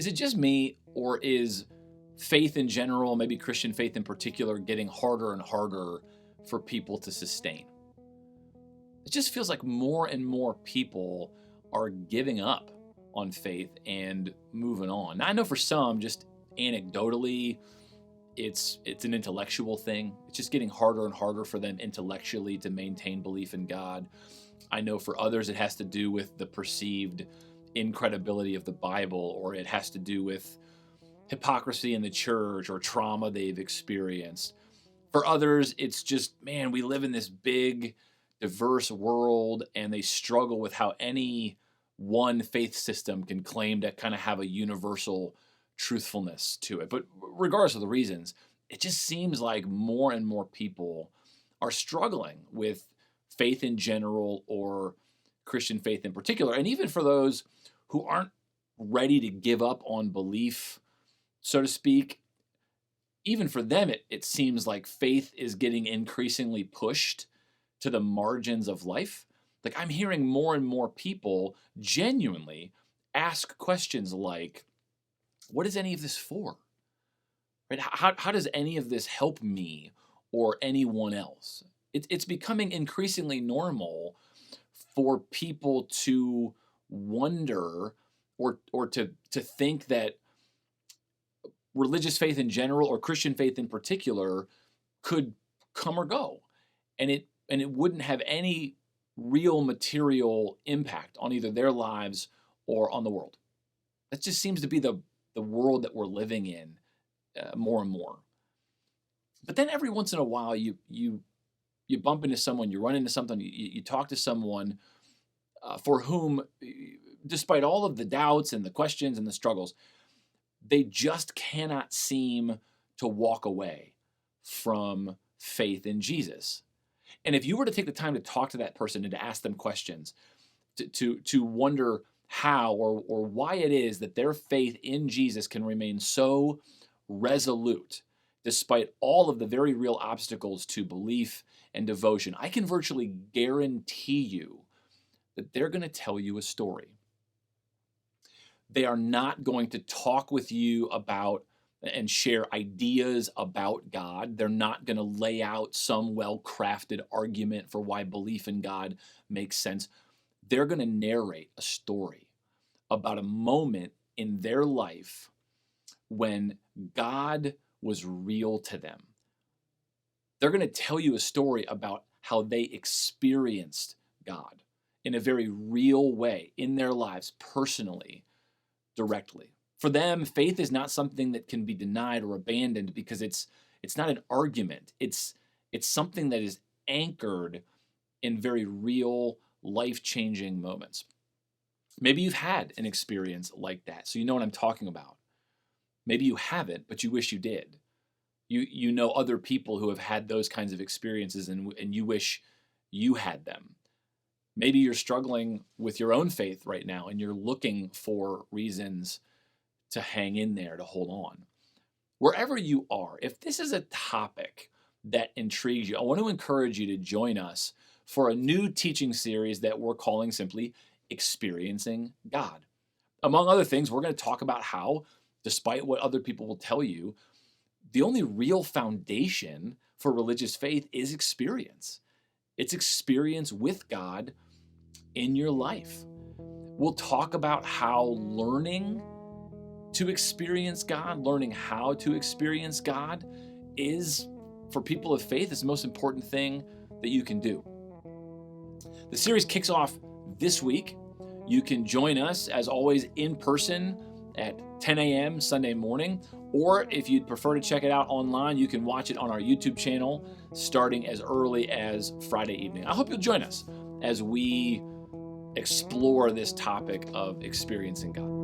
Is it just me, or is faith in general, maybe Christian faith in particular, getting harder and harder for people to sustain? It just feels like more and more people are giving up on faith and moving on. Now, I know for some, just anecdotally, it's an intellectual thing. It's just getting harder and harder for them intellectually to maintain belief in God. I know for others, it has to do with the perceived incredibility of the Bible, or it has to do with hypocrisy in the church or trauma they've experienced. For others, it's just, man, we live in this big, diverse world, and they struggle with how any one faith system can claim to kind of have a universal truthfulness to it. But regardless of the reasons, it just seems like more and more people are struggling with faith in general or Christian faith in particular. And even for those who aren't ready to give up on belief, so to speak, even for them, it seems like faith is getting increasingly pushed to the margins of life. Like, I'm hearing more and more people genuinely ask questions like, what is any of this for? Right? How does any of this help me or anyone else? It's becoming increasingly normal for people to wonder or to think that religious faith in general or Christian faith in particular could come or go, and it wouldn't have any real material impact on either their lives or on the world. That just seems to be the world that we're living in more and more. But then every once in a while, you bump into someone, you run into something, you talk to someone for whom, despite all of the doubts and the questions and the struggles, they just cannot seem to walk away from faith in Jesus. And if you were to take the time to talk to that person and to ask them questions, to wonder how or why it is that their faith in Jesus can remain so resolute despite all of the very real obstacles to belief and devotion, I can virtually guarantee you that they're going to tell you a story. They are not going to talk with you about and share ideas about God. They're not going to lay out some well-crafted argument for why belief in God makes sense. They're going to narrate a story about a moment in their life when God was real to them. They're going to tell you a story about how they experienced God in a very real way in their lives, personally, directly. For them, faith is not something that can be denied or abandoned because it's not an argument. It's something that is anchored in very real, life-changing moments. Maybe you've had an experience like that, so you know what I'm talking about. Maybe you haven't, but you wish you did. You know other people who have had those kinds of experiences, and you wish you had them. Maybe you're struggling with your own faith right now, and you're looking for reasons to hang in there, to hold on. Wherever you are, if this is a topic that intrigues you, I want to encourage you to join us for a new teaching series that we're calling simply Experiencing God. Among other things, we're going to talk about how, despite what other people will tell you, the only real foundation for religious faith is experience. It's experience with God in your life. We'll talk about how learning to experience God, learning how to experience God is, for people of faith, is the most important thing that you can do. The series kicks off this week. You can join us, as always, in person at 10 a.m. Sunday morning, or if you'd prefer to check it out online, you can watch it on our YouTube channel starting as early as Friday evening. I hope you'll join us as we explore this topic of experiencing God.